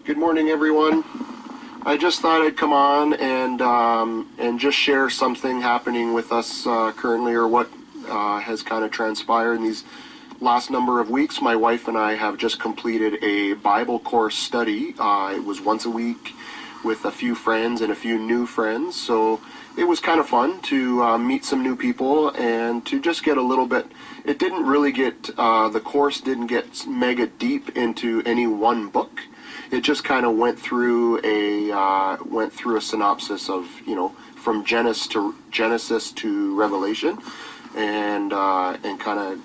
Good morning, everyone. I just thought I'd come on and just share something happening with us currently, or what has kind of transpired in these last number of weeks. My wife and I have just completed a Bible course study. It was once a week with a few friends and a few new friends, so it was kind of fun to meet some new people and to just get a little bit. It didn't really get, the course didn't get mega deep into any one book. It just kind of went through a synopsis of, from Genesis to Revelation, and kind of,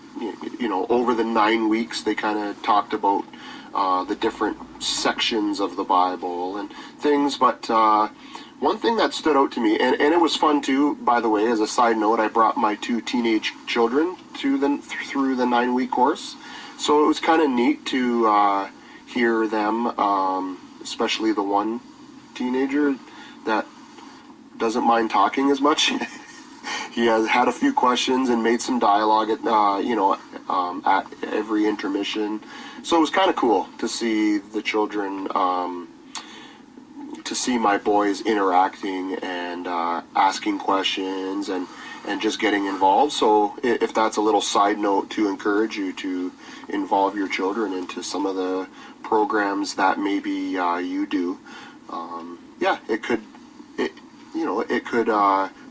over the 9 weeks they kind of talked about the different sections of the Bible and things. But one thing that stood out to me, and it was fun too, by the way, as a side note, I brought my 2 teenage children through the 9-week course, so it was kind of neat to hear them, especially the one teenager that doesn't mind talking as much. He has had a few questions and made some dialogue at every intermission. So it was kind of cool to see the children, to see my boys interacting and asking questions and just getting involved. So if that's a little side note to encourage you to involve your children into some of the programs that maybe you do, it could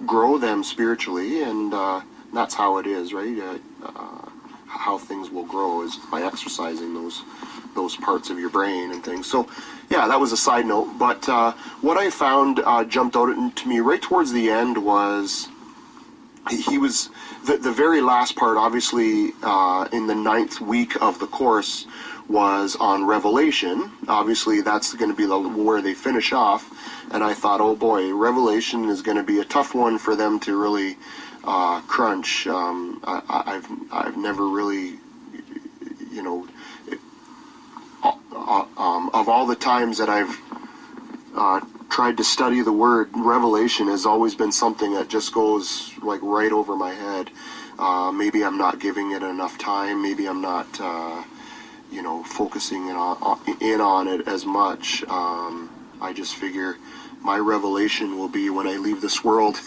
grow them spiritually, and that's how it is, right? How things will grow is by exercising those parts of your brain and things. So yeah, that was a side note. But what I found jumped out to me right towards the end was he was the very last part, obviously, in the 9th week of the course, was on Revelation. Obviously, that's going to be where they finish off. And I thought, oh boy, Revelation is going to be a tough one for them to really crunch. I've never really, of all the times that I've tried to study the word, Revelation has always been something that just goes like right over my head. Maybe I'm not giving it enough time. Maybe I'm not, focusing in on it as much. I just figure my revelation will be when I leave this world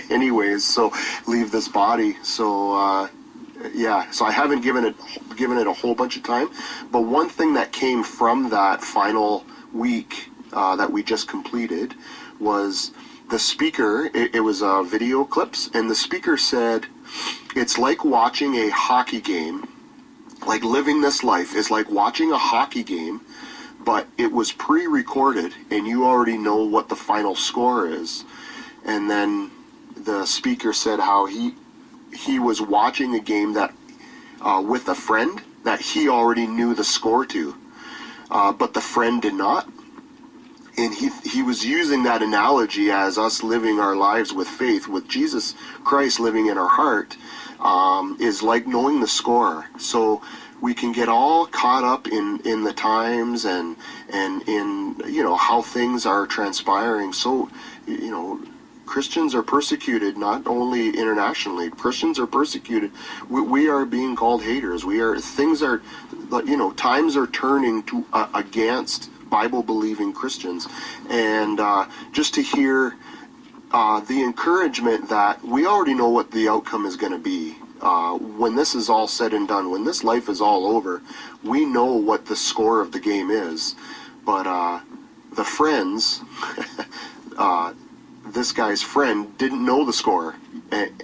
anyways, so leave this body. So so I haven't given it a whole bunch of time. But one thing that came from that final week that we just completed was the speaker. It was video clips, and the speaker said, it's like watching a hockey game. Like living this life is like watching a hockey game, but it was pre-recorded and you already know what the final score is. And then the speaker said how he was watching a game that with a friend that he already knew the score to, but the friend did not. And he was using that analogy as us living our lives with faith, with Jesus Christ living in our heart, is like knowing the score. So we can get all caught up in the times and in how things are transpiring. So Christians are persecuted, not only internationally. Christians are persecuted. We are being called haters. Times are turning to against Bible-believing Christians, and just to hear the encouragement that we already know what the outcome is going to be. When this is all said and done, when this life is all over, we know what the score of the game is. But the friends, this guy's friend didn't know the score.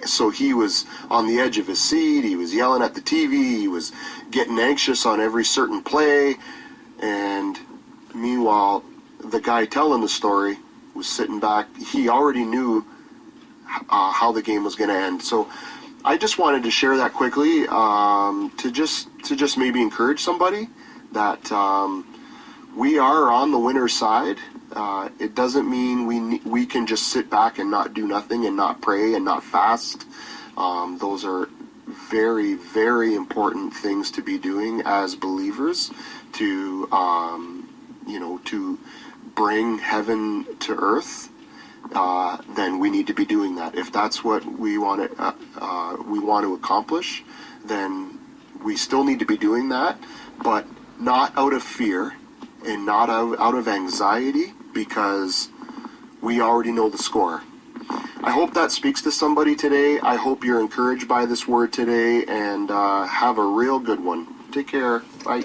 So he was on the edge of his seat, he was yelling at the TV, he was getting anxious on every certain play, and meanwhile, the guy telling the story was sitting back. He already knew how the game was going to end. So I just wanted to share that quickly, to just maybe encourage somebody that we are on the winner's side. It doesn't mean we can just sit back and not do nothing and not pray and not fast. Those are very, very important things to be doing as believers to to bring heaven to earth. Then we need to be doing that. If that's what we want to accomplish, then we still need to be doing that, but not out of fear, and not out of anxiety, because we already know the score. I hope that speaks to somebody today. I hope you're encouraged by this word today, and have a real good one. Take care. Bye.